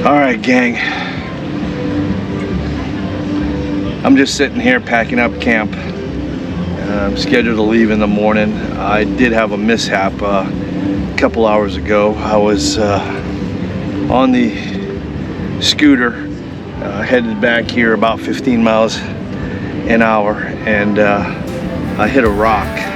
Alright, gang. I'm just sitting here packing up camp. I'm scheduled to leave in the morning. I did have a mishap a couple hours ago. I was on the scooter headed back here about 15 miles an hour, and I hit a rock.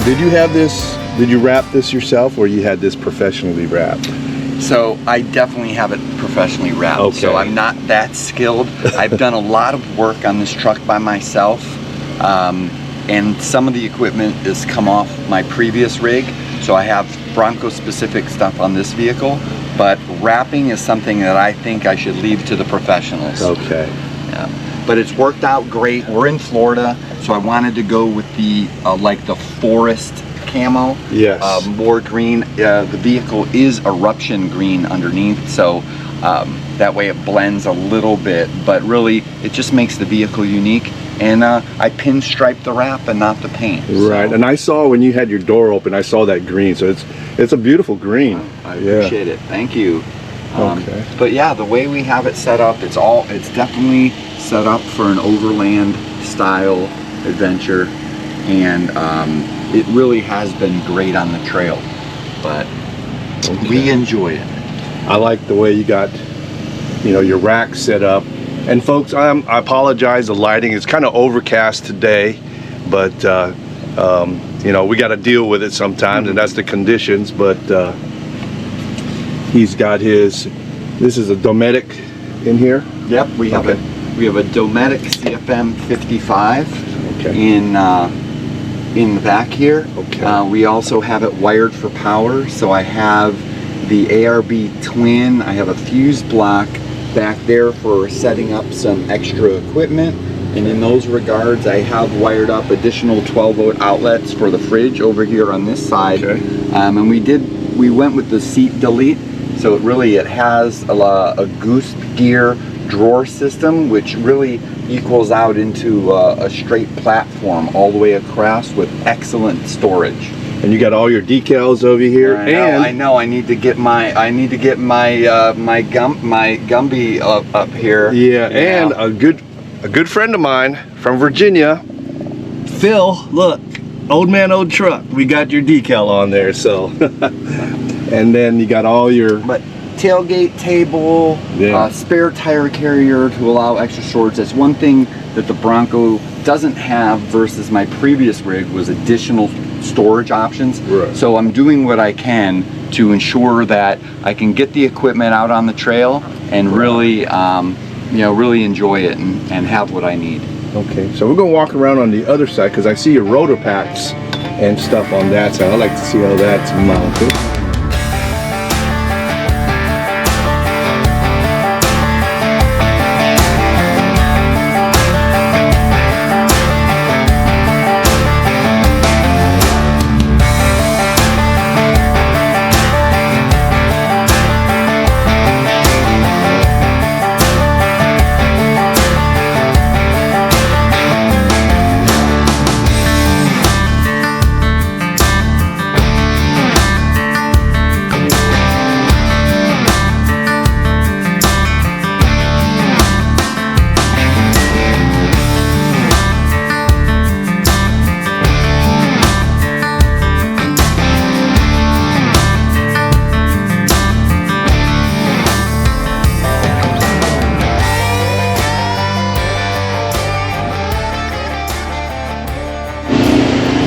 Did you have this, did you wrap this yourself, or you had this professionally wrapped? So I definitely have it professionally wrapped. Okay. So I'm not that skilled. I've done a lot of work on this truck by myself, and some of the equipment has come off my previous rig. So I have Bronco specific stuff on this vehicle, but wrapping is something that I think I should leave to the professionals. Okay. Yeah. But it's worked out great. We're in Florida, so I wanted to go with the like the forest camo. Yes. More green. The vehicle is eruption green underneath, so that way it blends a little bit. But really, it just makes the vehicle unique. And I pinstriped the wrap and not the paint. Right. So. And I saw when you had your door open, I saw that green. So it's a beautiful green. I appreciate it. Thank you. Okay. But yeah, the way we have it set up, it's definitely set up for an overland style adventure, and it really has been great on the trail, but we enjoy it. I like the way you got, you know, your rack set up. And folks, I apologize, the lighting is kind of overcast today, but you know, we got to deal with it sometimes, and that's the conditions. But he's got his, this is a Dometic in here. Yep, we have a Dometic CFM 55 in the back here. Okay. We also have it wired for power, so I have the ARB twin. I have a fuse block back there for setting up some extra equipment, and in those regards I have wired up additional 12-volt outlets for the fridge over here on this side. Okay. And we went with the seat delete, so it has a goose gear drawer system, which really equals out into a straight platform all the way across with excellent storage. And you got all your decals over here. I know. I need to get my my GUMBIE up here. Yeah, and a good friend of mine from Virginia, Phil. Look, old man, old truck. We got your decal on there. So, and then you got all your tailgate table, spare tire carrier to allow extra storage. That's one thing that the Bronco doesn't have versus my previous rig was additional storage options. Right. So I'm doing what I can to ensure that I can get the equipment out on the trail and really, you know, really enjoy it and have what I need. Okay, so we're gonna walk around on the other side because I see your rotor packs and stuff on that side. I'd like to see how that's mounted.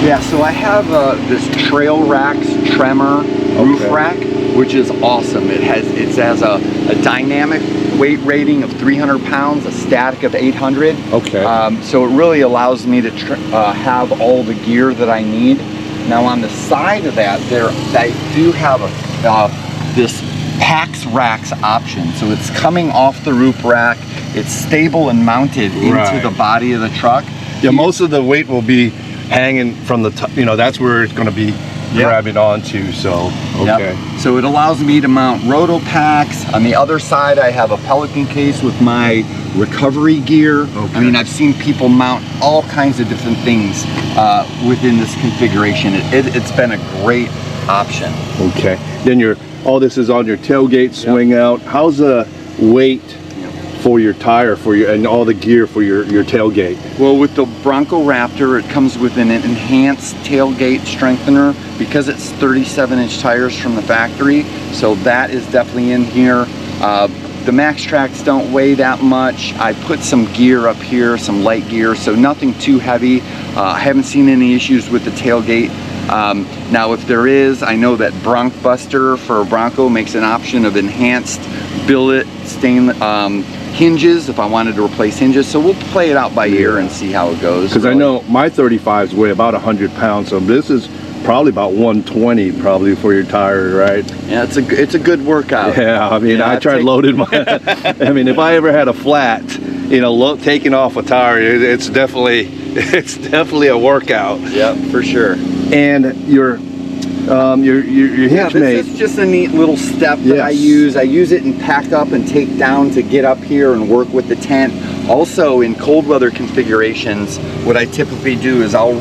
Yeah, so I have this Trail Racks Tremor roof rack, which is awesome. It has a dynamic weight rating of 300 pounds, a static of 800. Okay. So it really allows me to have all the gear that I need. Now on the side of that, I do have this PAX racks option. So it's coming off the roof rack. It's stable and mounted into the body of the truck. Yeah, most of the weight will be hanging from the top, you know, that's where it's going to be grabbing onto, so, okay. Yep. So it allows me to mount roto packs. On the other side, I have a Pelican case with my recovery gear. Okay. I mean, I've seen people mount all kinds of different things within this configuration. It's been a great option. Okay. Then all this is on your tailgate swing out. How's the weight for your tire and all the gear for your tailgate? Well, with the Bronco Raptor, it comes with an enhanced tailgate strengthener because it's 37-inch tires from the factory. So that is definitely in here. The Max Tracks don't weigh that much. I put some gear up here, some light gear, so nothing too heavy. I haven't seen any issues with the tailgate. Now, if there is, I know that Bronc Buster for a Bronco makes an option of enhanced billet stainless hinges if I wanted to replace hinges. So we'll play it out by ear and see how it goes. Because I know my 35s weigh about 100 pounds, so this is probably about 120 probably for your tire, right? Yeah, it's a good workout. Yeah, I mean, I tried loading my, I mean, if I ever had a flat, you know, taking off a tire, it's definitely a workout. Yeah, for sure. And your hitch mate. This is just a neat little step that I use. I use it and pack up and take down to get up here and work with the tent. Also, in cold weather configurations, what I typically do is I'll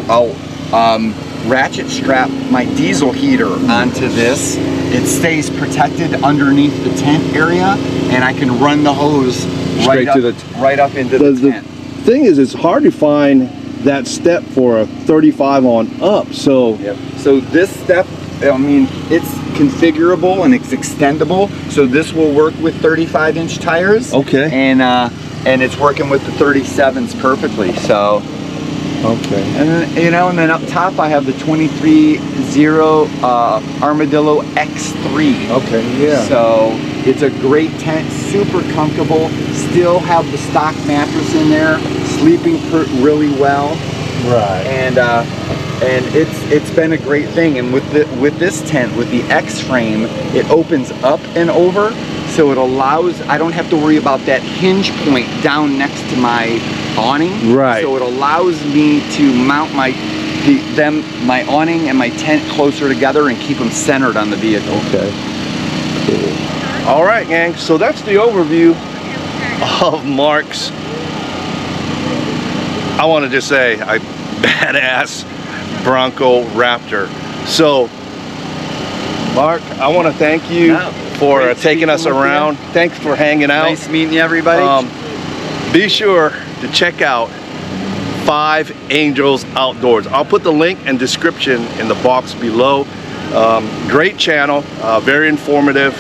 ratchet strap my diesel heater onto this. It stays protected underneath the tent area, and I can run the hose right up into the tent. The thing is, it's hard to find that step for a 35 on up. So so this step, I mean, it's configurable and it's extendable, so this will work with 35-inch tires. Okay. And it's working with the 37s perfectly. So okay. and then, you know, and then up top I have the 23-0 Armadillo X3. Okay, yeah. So it's a great tent, super comfortable, still have the stock mattress in there, sleeping really well. Right. And it's been a great thing. And with this tent, with the X frame, it opens up and over, so it allows, I don't have to worry about that hinge point down next to my awning. Right. So it allows me to mount my awning and my tent closer together and keep them centered on the vehicle. Okay. Cool. All right, gang. So that's the overview of Mark's, I want to just say, a badass Bronco Raptor. So, Mark, I want to thank you for taking us around. Thanks for hanging out. Nice meeting you, everybody. Be sure to check out 5 Angels Outdoors. I'll put the link and description in the box below. Great channel, very informative,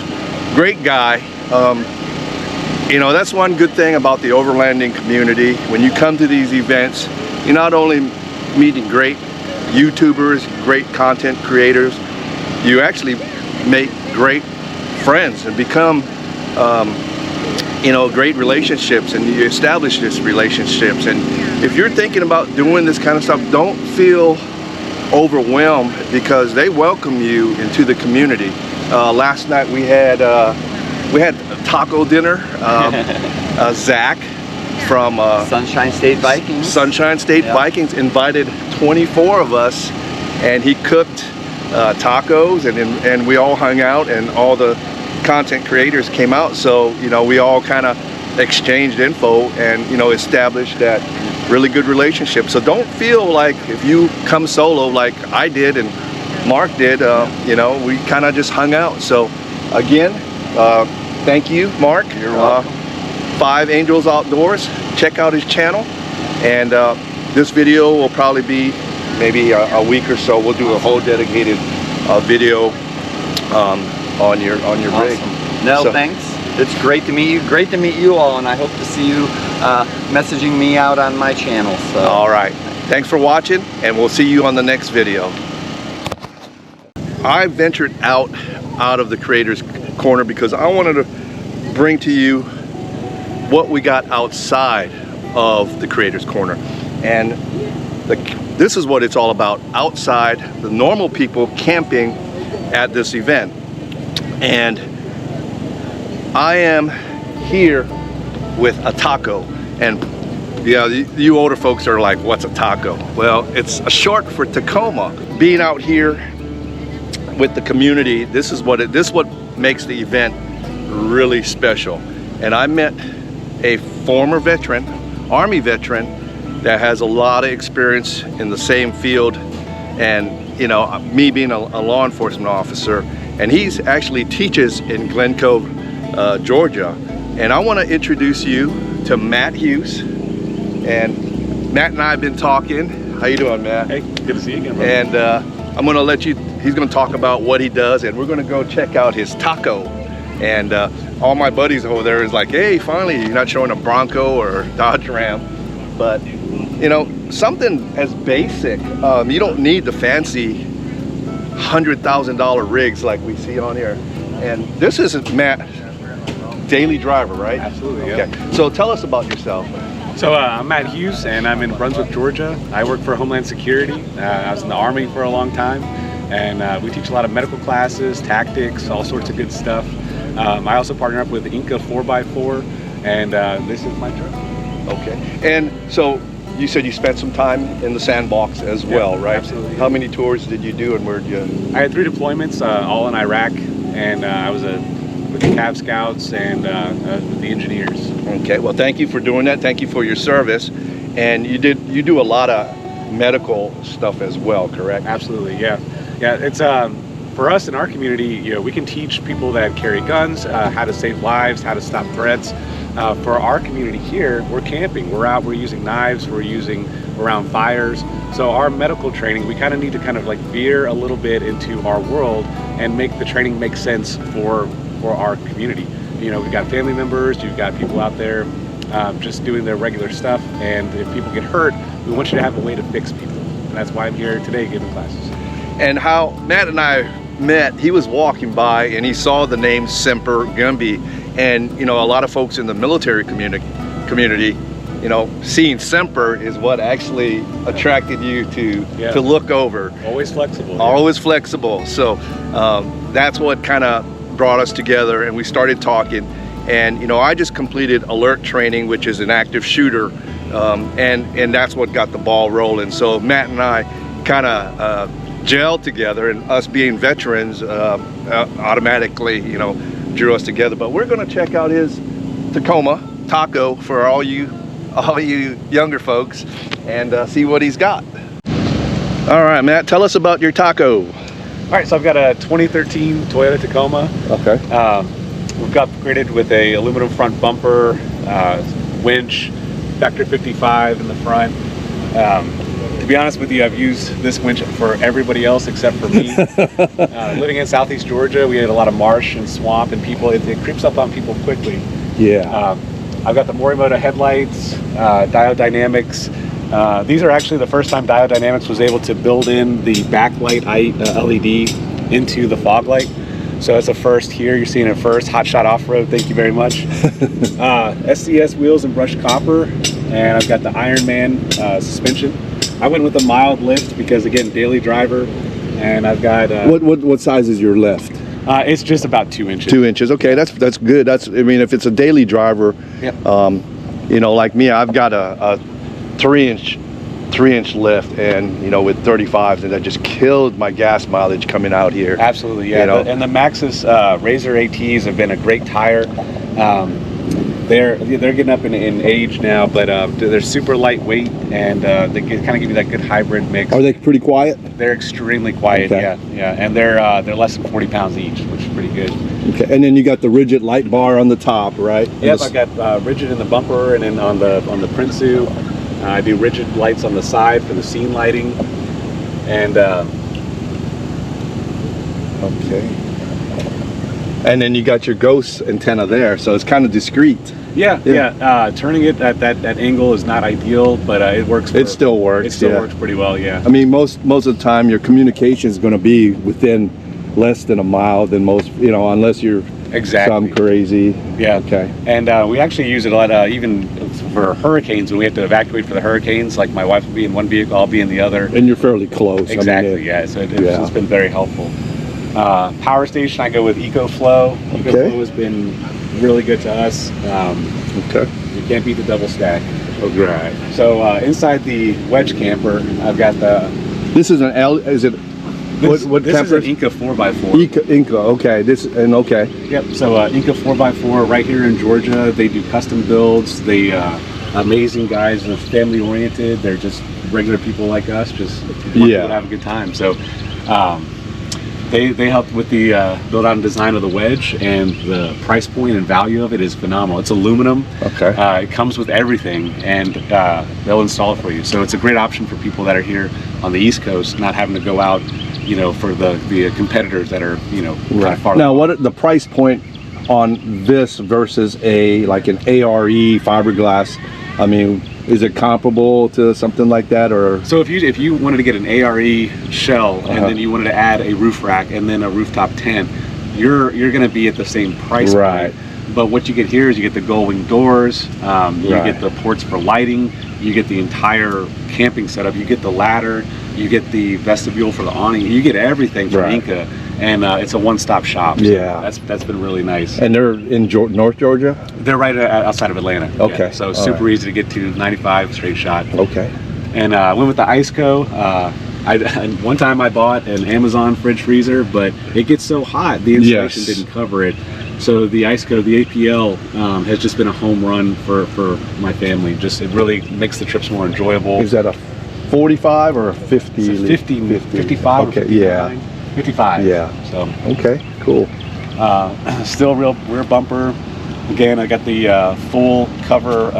great guy. You know, that's one good thing about the overlanding community. When you come to these events, you're not only meeting great YouTubers, great content creators, you actually make great friends and become you know, great relationships, and you establish these relationships. And if you're thinking about doing this kind of stuff, don't feel overwhelmed, because they welcome you into the community. Last night we had taco dinner. Zach from Sunshine State Vikings invited 24 of us, and he cooked tacos, and we all hung out, and all the content creators came out. So, you know, we all kind of exchanged info and, you know, established that really good relationship. So don't feel like if you come solo like I did and Mark did, you know, we kind of just hung out. So again, thank you, Mark. You're welcome. 5 Angels Outdoors. Check out his channel, and this video will probably be maybe a week or so. We'll do a whole dedicated video on your rig. No, so, thanks. It's great to meet you. Great to meet you all, and I hope to see you messaging me out on my channel. So. All right. Thanks for watching, and we'll see you on the next video. I ventured out of the Creator's Corner because I wanted to bring to you what we got outside of the Creator's Corner. And this is what it's all about, outside, the normal people camping at this event. And I am here with a taco. And yeah, you older folks are like, what's a taco? Well, it's a short for Tacoma. Being out here with the community, this is what makes the event really special. And I met a former veteran, Army veteran, that has a lot of experience in the same field, and you know, me being a law enforcement officer, and he's actually teaches in Glen Cove, Georgia. And I want to introduce you to Matt Hughes. And Matt and I have been talking. How you doing, Matt? Hey, good to see you again, brother. And I'm going to let you, he's going to talk about what he does, and we're going to go check out his taco. And all my buddies over there is like, hey, finally, you're not showing a Bronco or Dodge Ram. But, you know, something as basic, you don't need the fancy $100,000 rigs like we see on here. And this is Matt, daily driver, right? Absolutely, yeah. Okay. So tell us about yourself. So I'm Matt Hughes, and I'm in Brunswick, Georgia. I work for Homeland Security. I was in the Army for a long time, and we teach a lot of medical classes, tactics, all sorts of good stuff. I also partner up with Inca 4x4, and this is my truck. Okay. And so you said you spent some time in the sandbox as well, right? Absolutely. How many tours did you do, and where did you? I had 3 deployments, all in Iraq, and I was with the Cav Scouts and with the engineers. Okay. Well, thank you for doing that. Thank you for your service. And you do a lot of medical stuff as well, correct? Absolutely. Yeah. Yeah. It's for us in our community, you know, we can teach people that carry guns how to save lives, how to stop threats. For our community here, we're camping. We're out. We're using knives. We're using around fires. So our medical training, we kind of need to kind of like veer a little bit into our world and make the training make sense for our community. You know, we've got family members. You've got people out there just doing their regular stuff. And if people get hurt, we want you to have a way to fix people. And that's why I'm here today giving classes. And how Matt and I met, he was walking by and he saw the name SEMPER GUMBIE. And you know, a lot of folks in the military community, you know, seeing SEMPER is what actually attracted you to look over. Always flexible. Always flexible. So that's what kind of brought us together, and we started talking. And you know, I just completed alert training, which is an active shooter, and that's what got the ball rolling. So Matt and I kind of gelled together, and us being veterans automatically, you know, drew us together. But we're going to check out his Tacoma taco for all you younger folks, and see what he's got. All right, Matt, tell us about your taco. All right, so I've got a 2013 Toyota Tacoma. Okay. We've got upgraded with a aluminum front bumper, winch, Vector 55 in the front. To be honest with you, I've used this winch for everybody else except for me. Living in Southeast Georgia, we had a lot of marsh and swamp, and people, it creeps up on people quickly. Yeah. I've got the Morimoto headlights, Diode Dynamics. These are actually the first time Diode Dynamics was able to build in the backlight LED into the fog light. So that's a first here. You're seeing it first. Hot Shot Off-Road, thank you very much. SCS wheels and brushed copper, and I've got the Ironman suspension. I went with a mild lift because, again, daily driver, and I've got... What size is your lift? It's just about 2 inches. 2 inches, okay, that's good. I mean, if it's a daily driver, yep. You know, like me, I've got a 3-inch lift, and you know, with 35s, and that just killed my gas mileage coming out here. Absolutely, yeah. You know? And the Maxxis Razor ATs have been a great tire. They're getting up in age now, but they're super lightweight, and they kind of give you that good hybrid mix. Are they pretty quiet? They're extremely quiet, okay. Yeah, and they're less than 40 pounds each, which is pretty good. Okay, and then you got the rigid light bar on the top, right? Yep, I've got rigid in the bumper, and then on the Prinsu, I do rigid lights on the side for the scene lighting, and okay. And then you got your ghost antenna there, so it's kind of discreet. Yeah. Turning it at that angle is not ideal, but it works. It still works. It still works pretty well. Yeah. I mean, most of the time, your communication is going to be within less than a mile than most. You know, unless you're some crazy. Yeah. Okay. And we actually use it a lot, even for hurricanes when we have to evacuate for the hurricanes. Like my wife will be in one vehicle, I'll be in the other. And you're fairly close. Exactly. I mean, yeah. So it's been very helpful. Power station, I go with EcoFlow. EcoFlow has been really good to us. Okay. You can't beat the double stack. Okay. Right. So inside the wedge camper, I've got the. This is an L. Is it? What this camper? Is an Inca 4x4. Inca. Okay. Okay. Yep. So Inca 4x4 right here in Georgia. They do custom builds. They amazing guys. They're family oriented. They're just regular people like us. Just want people to have a good time. So. They helped with the build out and design of the wedge, and the price point and value of it is phenomenal. It's aluminum. Okay. It comes with everything, and they'll install it for you. So it's a great option for people that are here on the East Coast, not having to go out, you know, for the competitors that are, you know, kind of far. Now, what the price point on this versus an ARE fiberglass? I mean, is it comparable to something like that, or? So if you wanted to get an ARE shell and then you wanted to add a roof rack and then a rooftop tent, you're going to be at the same price point. But what you get here is you get the gull-wing doors, you get the ports for lighting, you get the entire camping setup, you get the ladder, you get the vestibule for the awning, you get everything from Inca. And it's a one-stop shop. So that's been really nice. And they're in North Georgia? They're right outside of Atlanta. Okay. Yeah. So super easy to get to, 95 straight shot. Okay. And I went with the IceCo. One time I bought an Amazon fridge freezer, but it gets so hot, the insulation didn't cover it. So the IceCo, the APL, has just been a home run for my family. It really makes the trips more enjoyable. Is that a 45 or a 50? It's a 50, 55 okay. or 59. 55. Yeah. So. Okay, cool. Still rear bumper. Again, I got the full cover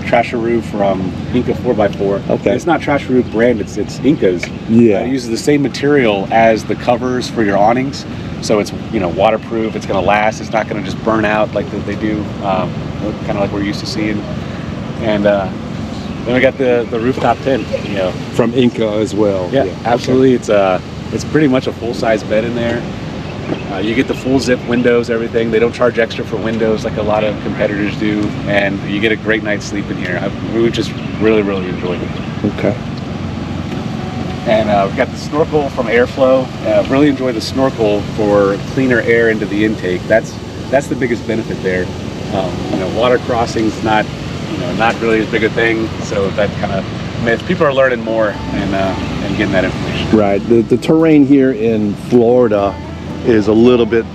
Trasharoo from Inca 4x4. Okay. It's not Trasharoo brand, it's Inca's. Yeah. It uses the same material as the covers for your awnings. So it's, you know, waterproof, it's gonna last, it's not gonna just burn out like they do, kind of like we're used to seeing. And then we got the rooftop tent, you know. From Inca as well. Yeah, absolutely. Okay. It's pretty much a full-size bed in there. You get the full zip windows, everything. They don't charge extra for windows like a lot of competitors do, and you get a great night's sleep in here. We just really enjoyed it. Okay. And we've got the snorkel from Airflow. Really enjoy the snorkel for cleaner air into the intake. That's the biggest benefit there. You know, water crossing's not really as big a thing, so that kind of myth. People are learning more and getting that information. Right. The terrain here in Florida is a little bit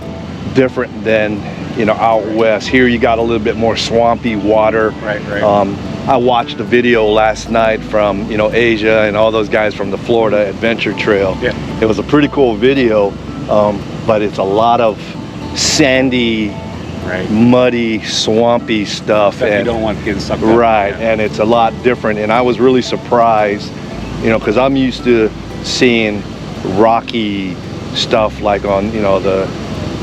different than, you know, out west. Here you got a little bit more swampy water. Right. I watched a video last night from, you know, Asia and all those guys from the Florida Adventure Trail. Yeah. It was a pretty cool video, but it's a lot of sandy, muddy, swampy stuff. And you don't want to get sucked up. Right, and it's a lot different. And I was really surprised, you know, because I'm used to seeing rocky stuff like on, you know, the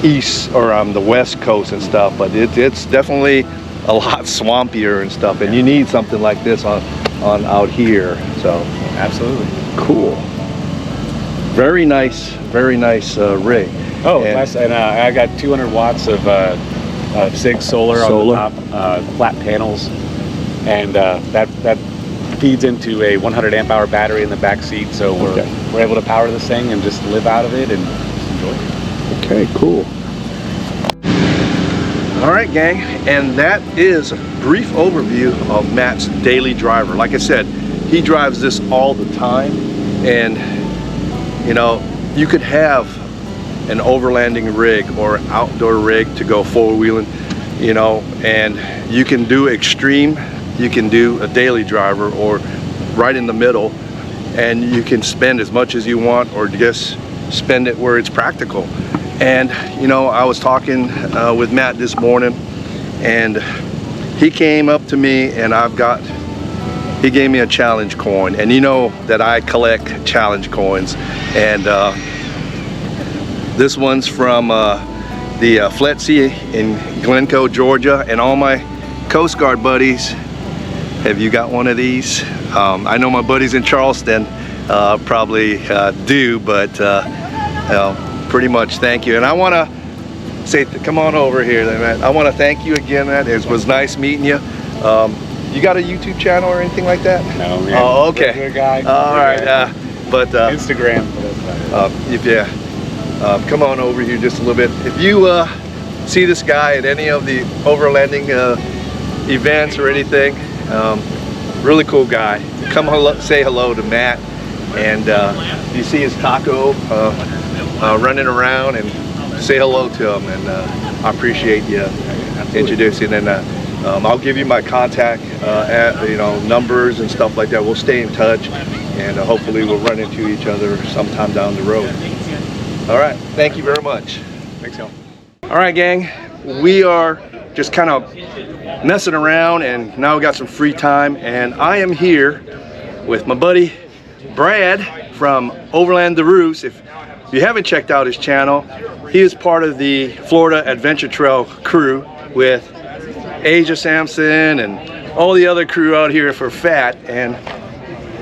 east or on the west coast and stuff, but it's definitely a lot swampier and stuff, and you need something like this on out here. So absolutely cool. Very nice rig. Oh, and I got 200 watts of SIG solar on the top, flat panels, and that feeds into a 100 amp hour battery in the back seat, so we're able to power this thing and just live out of it and just enjoy it. Okay, cool. All right, gang, and that is a brief overview of Matt's daily driver. Like I said, he drives this all the time, and you know, you could have an overlanding rig or outdoor rig to go four-wheeling, you know, and you can do extreme, you can do a daily driver, or right in the middle, and you can spend as much as you want or just spend it where it's practical. And you know, I was talking with Matt this morning, and he came up to me, and he gave me a challenge coin, and you know that I collect challenge coins, and this one's from the FLETC in Glencoe, Georgia, and all my Coast Guard buddies, have you got one of these? I know my buddies in Charleston probably do, but pretty much thank you. And I want to say, come on over here, Matt. I want to thank you again, Matt. It was nice meeting you. You got a YouTube channel or anything like that? No, man. Oh, okay. Good guy. All right. But Instagram. come on over here just a little bit. If you see this guy at any of the overlanding events or anything, really cool guy. Come say hello to Matt, and you see his taco running around, and say hello to him. And I appreciate you introducing. And I'll give you my contact numbers and stuff like that. We'll stay in touch, and hopefully we'll run into each other sometime down the road. All right, thank you very much. Thanks, y'all. All right, gang, we are just kind of messing around, and now we got some free time, and I am here with my buddy Brad from OverlanDeroos. If you haven't checked out his channel, he is part of the Florida Adventure Trail crew with Asia Sampson and all the other crew out here for FAT, and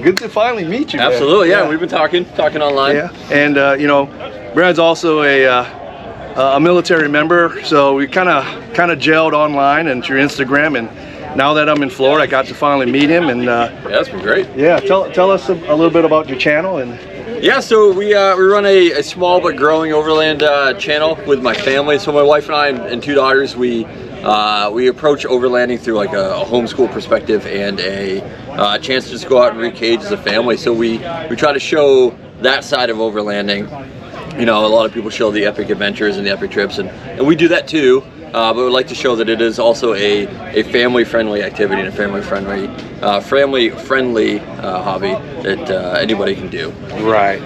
good to finally meet you, man. Absolutely, yeah. We've been talking online. Yeah, and Brad's also a military member, so we kind of gelled online and through Instagram, and now that I'm in Florida, I got to finally meet him. And yeah, that's been great. Yeah, tell us a little bit about your channel. And yeah, so we run a small but growing overland channel with my family. So my wife and I and two daughters, we approach overlanding through like a homeschool perspective and a chance to just go out and recage as a family. So we try to show that side of overlanding. You know, a lot of people show the epic adventures and the epic trips, and we do that too. But we'd like to show that it is also a family-friendly activity and a family-friendly hobby that anybody can do. Right.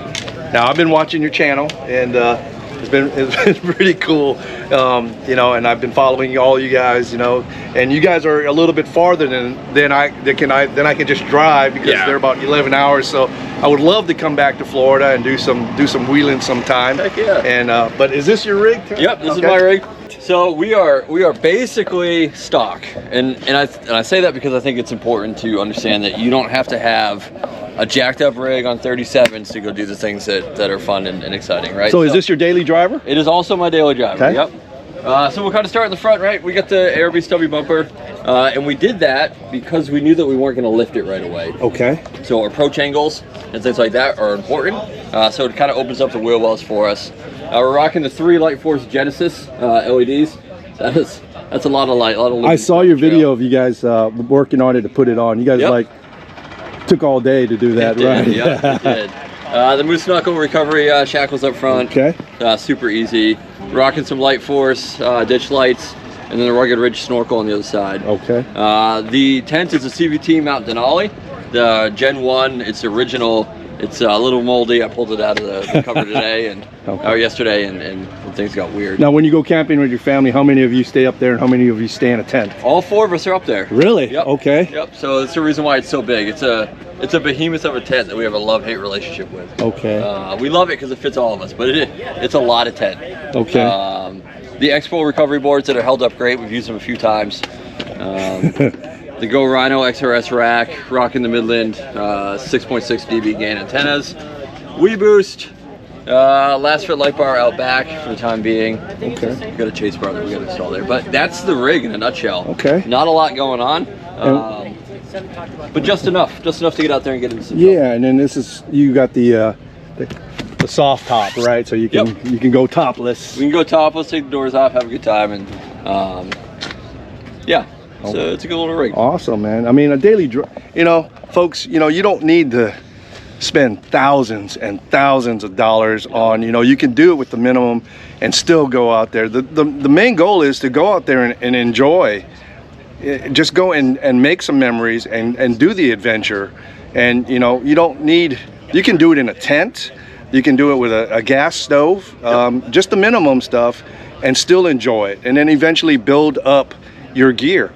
Now I've been watching your channel, and it's been pretty cool, and I've been following all you guys, and you guys are a little bit farther than I can just drive, because they're about 11 hours. So I would love to come back to Florida and do some wheeling sometime. Heck yeah. And but is this your rig? Yep, this is my rig. So we are basically stock, and I say that because I think it's important to understand that you don't have to have a jacked up rig on 37s to go do the things that are fun and exciting, right? So is this your daily driver? It is also my daily driver. Okay. Yep. So we'll kind of start in the front, right? We got the ARB stubby bumper, and we did that because we knew that we weren't going to lift it right away. Okay. So approach angles and things like that are important. So it kind of opens up the wheel wells for us. We're rocking the 3 Light Force Genesis LEDs. That's a lot of light. I saw your video of you guys working on it to put it on. You guys took all day to do that, right? Yeah, it did. The moose knuckle recovery shackles up front. Okay. Super easy. Rocking some Light Force ditch lights, and then the Rugged Ridge snorkel on the other side. Okay. The tent is a CVT Mount Denali. The Gen 1, it's original. It's a little moldy. I pulled it out of the cover today or yesterday, and things got weird. Now, when you go camping with your family, how many of you stay up there and how many of you stay in a tent? All 4 of us are up there. Really? Yep. Okay. Yep. So that's the reason why it's so big. It's a behemoth of a tent that we have a love-hate relationship with. Okay. We love it because it fits all of us, but it's a lot of tent. Okay. The Expo recovery boards that are held up great. We've used them a few times. The Go Rhino XRS rack, rocking the Midland 6.6 dB gain antennas. We boost, last fit light bar out back for the time being. Okay. We've got a chase bar that we got to install there, but that's the rig in a nutshell. Okay. Not a lot going on, but just enough to get out there and get into some Yeah, and then you got the soft top, right? So you can go topless. We can go topless, take the doors off, have a good time, and yeah. So it's a good little rig. Awesome, man. I mean, a daily, folks, you don't need to spend thousands and thousands of dollars on, you can do it with the minimum and still go out there. The main goal is to go out there and enjoy. Just go and make some memories and do the adventure. And, you don't need, you can do it in a tent. You can do it with a gas stove, just the minimum stuff, and still enjoy it. And then eventually build up your gear.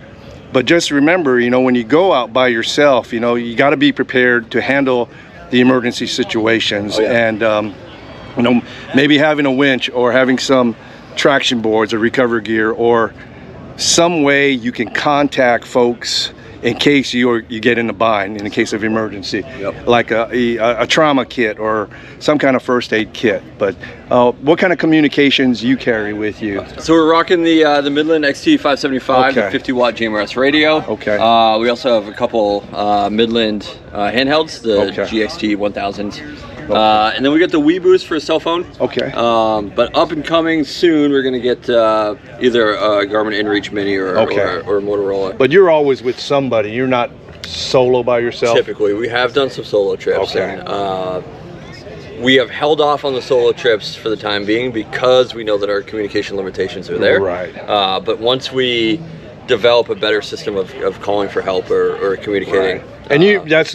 But just remember, when you go out by yourself, you got to be prepared to handle the emergency situations. And, maybe having a winch or having some traction boards or recovery gear or some way you can contact folks in case you get in a bind, in case of emergency, like a trauma kit or some kind of first aid kit. But what kind of communications you carry with you? So we're rocking the Midland XT575, the 50-watt GMRS radio. Okay. We also have a couple Midland handhelds, the GXT 1000s. And then we got the Wii Boost for a cell phone. Okay. But up and coming soon, we're gonna get either a Garmin InReach Mini or a Motorola. But you're always with somebody. You're not solo by yourself. Typically, we have done some solo trips. Okay. And, we have held off on the solo trips for the time being because we know that our communication limitations are there. Right. But once we develop a better system of calling for help or communicating. Right. And that's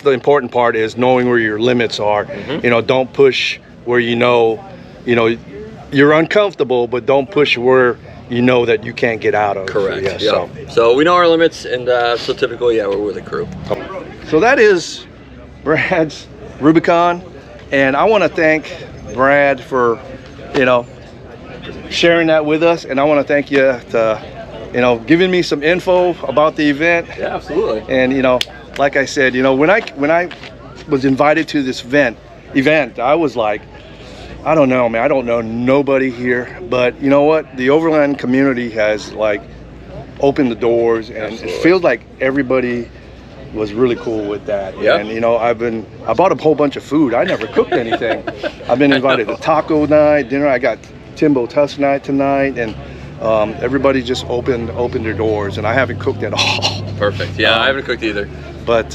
the important part, is knowing where your limits are. You know, don't push where you know you're uncomfortable, but don't push where you know that you can't get out of. Correct. Yeah. So we know our limits, and so typically, we're with a crew. So that is Brad's Rubicon, and I want to thank Brad for sharing that with us, and I want to thank you to giving me some info about the event. Yeah, absolutely. And like I said, when I was invited to this event, I was like, I don't know, man. I don't know nobody here, but you know what? The Overland community has like opened the doors, and it feels like everybody was really cool with that. Yep. And I bought a whole bunch of food. I never cooked anything. I've been invited to taco night, dinner. I got Timbo Tusk night tonight, and everybody just opened their doors, and I haven't cooked at all. Perfect. Yeah, I haven't cooked either. But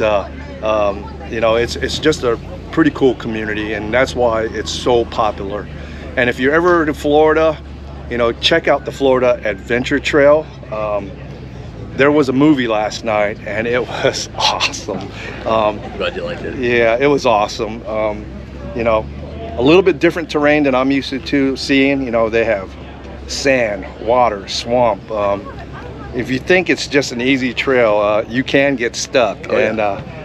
it's just a pretty cool community, and that's why it's so popular. And if you're ever in Florida, check out the Florida Adventure Trail. There was a movie last night, and it was awesome. I'm glad you liked it. Yeah, it was awesome. A little bit different terrain than I'm used to seeing. They have sand, water, swamp. If you think it's just an easy trail, you can get stuck. And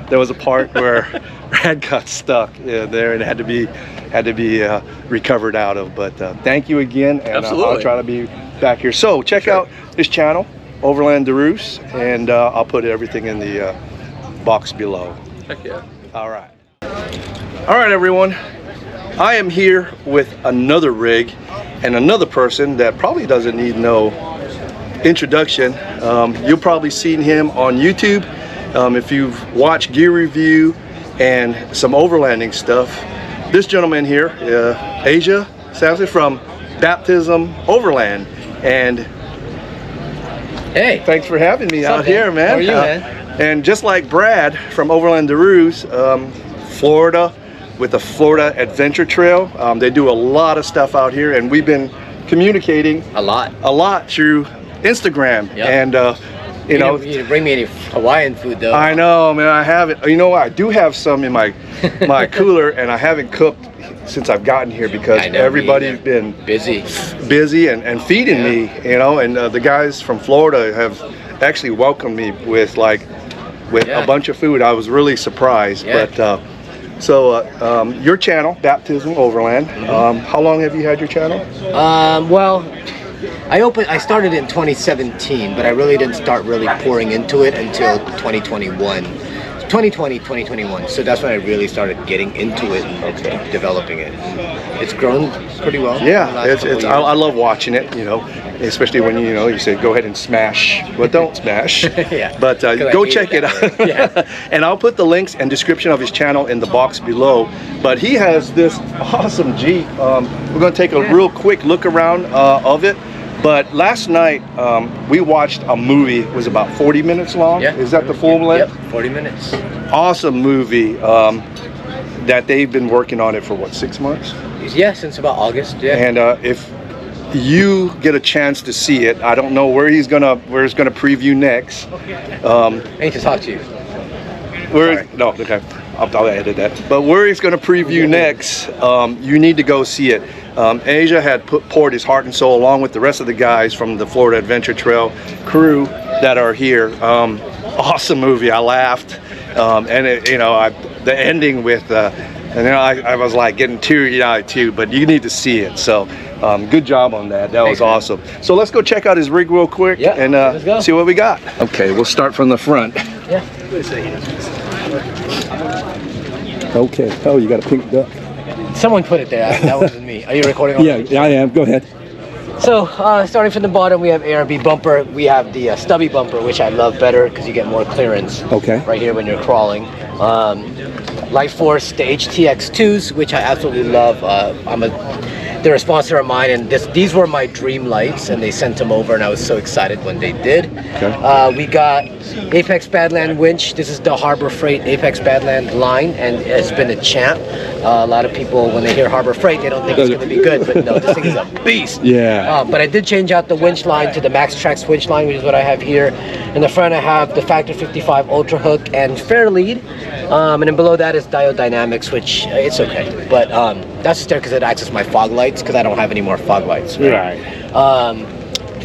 there was a part where Brad got stuck there and had to be recovered out of. But thank you again, and I'll try to be back here. So check out his channel, OverlanDeroos, and I'll put everything in the box below. Heck yeah. All right, everyone. I am here with another rig and another person that probably doesn't need no introduction. You'll probably seen him on YouTube if you've watched gear review and some overlanding stuff. This gentleman here, Asia, from Baptism Overland, and hey, thanks for having me out here, man. How are you, man? And just like Brad from OverlanDeroos, Florida, with the Florida Adventure Trail, they do a lot of stuff out here, and we've been communicating a lot through Instagram. And you didn't bring me any Hawaiian food though. I know, man. I haven't. I do have some in my cooler, and I haven't cooked since I've gotten here because everybody's been busy and feeding me. And the guys from Florida have actually welcomed me with a bunch of food. I was really surprised. But so your channel, Baptism Overland. How long have you had your channel? Well, I started in 2017, but I really didn't start really pouring into it until 2021. 2021. So that's when I really started getting into it and developing it. It's grown pretty well. Yeah, I love watching it, especially when you say go ahead and smash, but don't smash. Yeah. But go check it out. Yeah. And I'll put the links and description of his channel in the box below. But he has this awesome Jeep. We're going to take a real quick look around of it. But last night we watched a movie. It was about 40 minutes long. Yeah. Is that the full length? Yep, 40 minutes. Awesome movie that they've been working on it for what, 6 months? Yeah, since about August. Yeah. And if you get a chance to see it, I don't know where he's gonna preview next. I need to talk to you. I'll edit that. But where he's gonna preview next, you need to go see it. Asia had poured his heart and soul along with the rest of the guys from the Florida Adventure Trail crew that are here. Awesome movie. I laughed, and the ending with And then I was like getting teary-eyed too, but you need to see it. So good job on that. That was awesome. So let's go check out his rig real quick and see what we got. Okay, we'll start from the front. Yeah. Okay. Oh, you got a pink duck. Someone put it there. That wasn't me. Are you recording? Yeah, I am. Go ahead. So, starting from the bottom, we have ARB bumper. We have the stubby bumper, which I love better because you get more clearance. Okay. Right here when you're crawling. Light Force, the HTX2s, which I absolutely love. They're a sponsor of mine, and these were my dream lights, and they sent them over, and I was so excited when they did. Okay. We got Apex Badland winch. This is the Harbor Freight Apex Badland line, and it's been a champ. A lot of people, when they hear Harbor Freight, they don't think it's going to be good, but no, this thing is a beast. Yeah. But I did change out the winch line to the Max Trax winch line, which is what I have here. In the front, I have the Factor 55 Ultra Hook and Fair Lead. And then below that is Diode Dynamics, which it's okay. But that's just there because it acts as my fog lights, because I don't have any more fog lights. Right.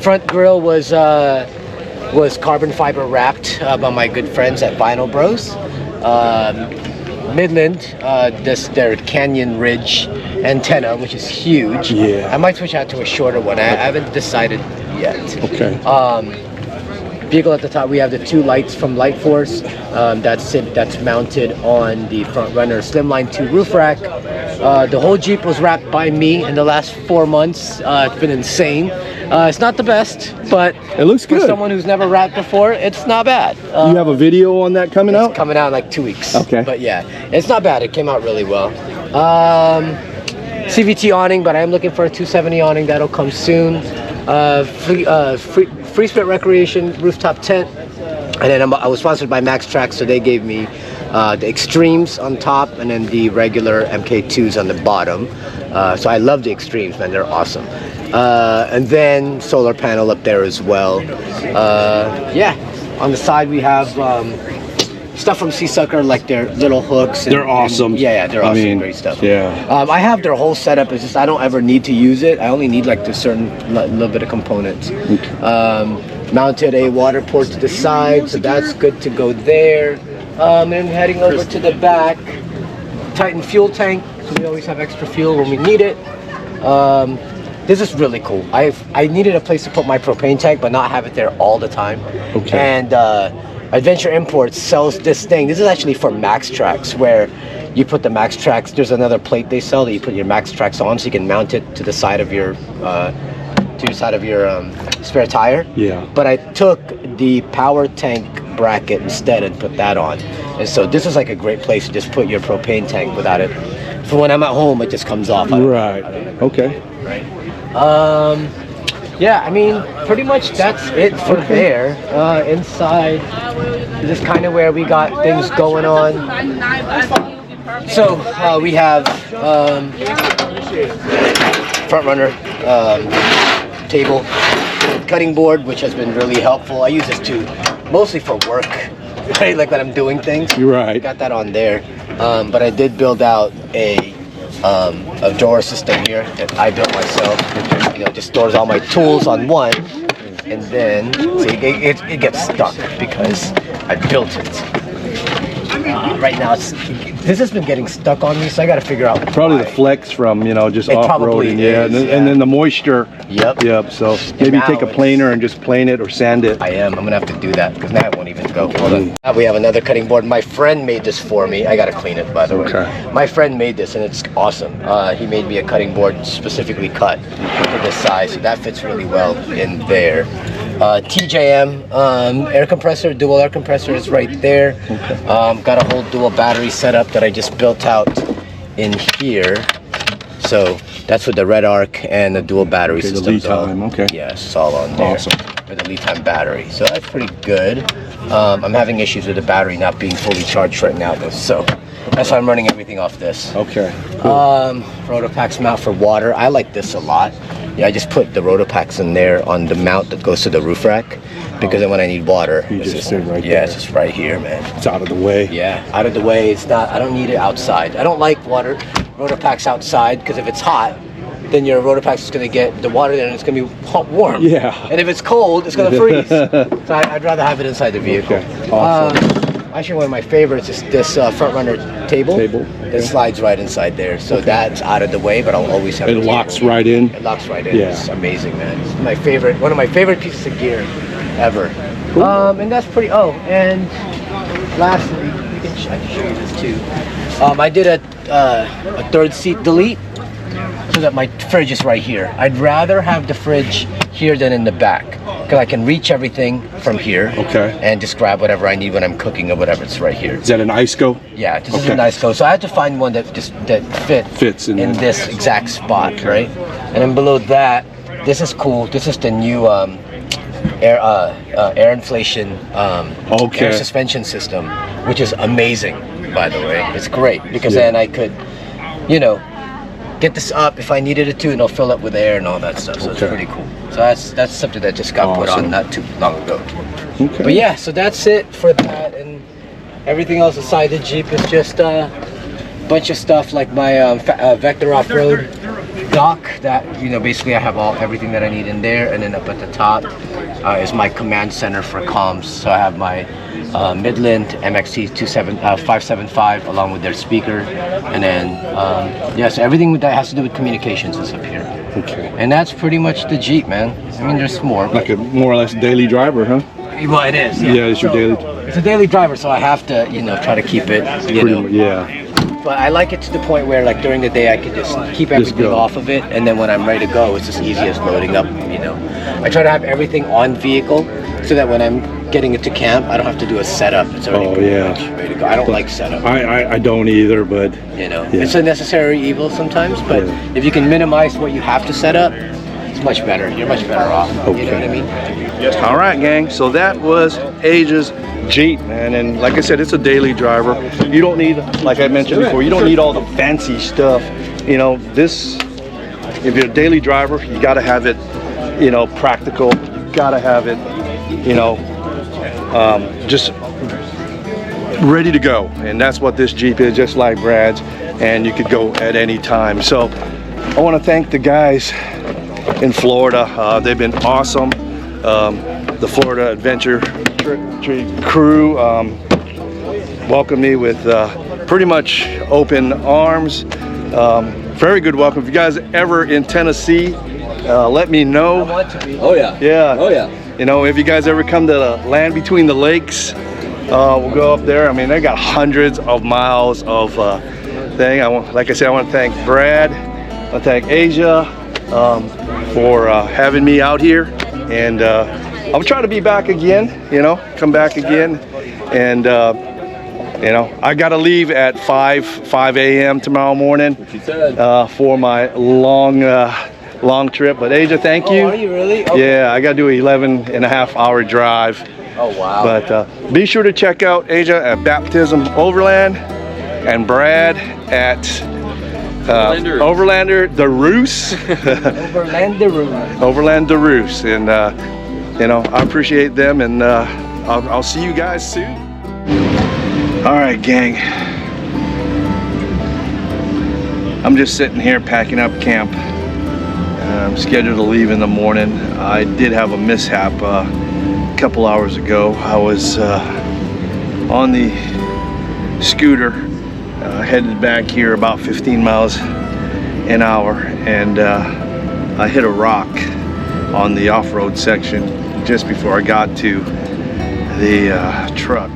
Front grille was carbon fiber wrapped by my good friends at Vinyl Bros. Midland, their Canyon Ridge antenna, which is huge. Yeah. I might switch out to a shorter one. I haven't decided yet. Okay. Vehicle at the top, we have the 2 lights from Light Force. That's mounted on the front runner Slimline 2 roof rack. The whole Jeep was wrapped by me in the last 4 months. It's been insane. It's not the best, but it looks good. For someone who's never wrapped before, it's not bad. You have a video on that coming out? It's coming out in like 2 weeks. Okay. But yeah, it's not bad. It came out really well. CVT awning, but I am looking for a 270 awning. That'll come soon. Free Spirit Recreation rooftop tent. And then I was sponsored by Max Trax, so they gave me the Extremes on top and then the regular MK2s on the bottom. So I love the Extremes, man. They're awesome. And then solar panel up there as well. Yeah, on the side we have stuff from Sea Sucker, like their little hooks. They're awesome. They're awesome. I mean, great stuff. Yeah. I have their whole setup. It's just I don't ever need to use it. I only need like the certain little bit of components. Mounted a water port to the side, so that's good to go there. And heading over to the back, Titan fuel tank. So we always have extra fuel when we need it. This is really cool. I needed a place to put my propane tank, but not have it there all the time. Okay. And Adventure Imports sells this thing. This is actually for Max Trax, where you put the Max Trax. There's another plate they sell that you put your Max Trax on, so you can mount it to the side of your spare tire. Yeah. But I took the power tank bracket instead and put that on, and so this is like a great place to just put your propane tank without it. For when I'm at home, it just comes off. Right. Okay. Right. Yeah, I mean, pretty much that's it for there. Inside, this is kind of where we got things going on. So we have front runner table, cutting board, which has been really helpful. I use this too, mostly for work, right? Like when I'm doing things. You're right. Got that on there, but I did build out a drawer system here that I built myself. You know, just stores all my tools on one, and then see, it gets stuck because I built it. Right now, this has been getting stuck on me, so I got to figure out. Probably why. The flex from just off-roading, and then the moisture. Yep. So maybe take a planer and just plane it or sand it. I'm gonna have to do that because now it won't even go. Hold on. We have another cutting board. My friend made this for me. I gotta clean it, by the way. My friend made this, and it's awesome. He made me a cutting board specifically cut to this size, so that fits really well in there. TJM air compressor, dual air compressor is right there. Got a whole dual battery setup that I just built out in here. So that's with the red arc and the dual battery system. The lead time, yes, it's all on there. Awesome. With the lead time battery. So that's pretty good. I'm having issues with the battery not being fully charged right now though. So that's why I'm running everything off this. Okay. Cool. Rotopacks mount for water. I like this a lot. Yeah, I just put the Rotopacks in there on the mount that goes to the roof rack, because then when I need water, it's just right there. It's just right here, man. It's out of the way. Yeah, out of the way. It's not. I don't need it outside. I don't like Rotopacks outside, because if it's hot, then your Rotopax is going to get the water there and it's going to be warm. Yeah. And if it's cold, it's going to freeze. So I'd rather have it inside the vehicle. Okay. Awesome. Actually, one of my favorites is this front runner table. That slides right inside there. So that's out of the way, but I'll always have It locks right in. It locks right in. Yeah. It's amazing, man. It's my favorite, one of my favorite pieces of gear ever. Cool. And that's pretty. Oh, and lastly, I can show you this too. I did a third seat delete so that my fridge is right here. I'd rather have the fridge here than in the back because I can reach everything from here. Okay. And just grab whatever I need when I'm cooking or whatever. It's right here. Is that an ISCO? Yeah, this is a nice go. So I had to find one that fits in this exact spot, right? And then below that, this is cool. This is the new air inflation air suspension system, which is amazing, by the way. It's great because then I could, you know, get this up if I needed it to, and it'll fill up with air and all that stuff. So it's pretty cool. So that's something that just got put on not too long ago. Okay. But yeah, so that's it for that, and everything else aside the Jeep is just a bunch of stuff like my Vector off-road dock that, you know, basically I have everything that I need in there, and then up at the top is my command center for comms. So I have my Midland MXT 575 along with their speaker, and then so everything that has to do with communications is up here. Okay. And that's pretty much the Jeep, man. I mean, there's more. Like a more or less daily driver, huh? Well, it is. Yeah, it's your daily. It's a daily driver, so I have to, you know, try to keep it, you know. Yeah. But I like it to the point where, like, during the day I can just keep everything off of it, and then when I'm ready to go, it's as easy as loading up, you know. I try to have everything on vehicle so that when I'm getting it to camp, I don't have to do a setup. It's already much ready to go. I don't like setup. I don't either, but you know, it's a necessary evil sometimes. But if you can minimize what you have to set up, it's much better. You're much better off. You know what I mean? All right, gang. So that was Asia's Jeep, man, and like I said, it's a daily driver. You don't need, like I mentioned before, you don't need all the fancy stuff. You know, this, if you're a daily driver, you got to have it, you know, practical. You got to have it, you know, just ready to go, and that's what this Jeep is, just like Brad's, and you could go at any time. So I want to thank the guys in Florida. They've been awesome. The Florida Adventure crew welcomed me with pretty much open arms. Very good welcome. If you guys are ever in Tennessee, let me know. I want to be. Oh yeah. Yeah. Oh yeah. You know, if you guys ever come to the land between the lakes, we'll go up there. I mean, they got hundreds of miles of thing. Like I said, I want to thank Brad. I want to thank Asia for having me out here, and I'm trying to be back again. You know, come back again, and you know, I got to leave at 5 a.m. tomorrow morning for my long trip. But Asia, thank you. Oh, are you really? Okay. Yeah, I got to do an 11.5-hour drive. Oh wow. But be sure to check out Asia at Baptism Overland and Brad at OverlanDeroos. OverlanDeroos, and you know, I appreciate them, and I'll see you guys soon. All right, gang. I'm just sitting here packing up camp. I'm scheduled to leave in the morning. I did have a mishap a couple hours ago. I was on the scooter headed back here about 15 miles an hour, and I hit a rock on the off-road section just before I got to the truck.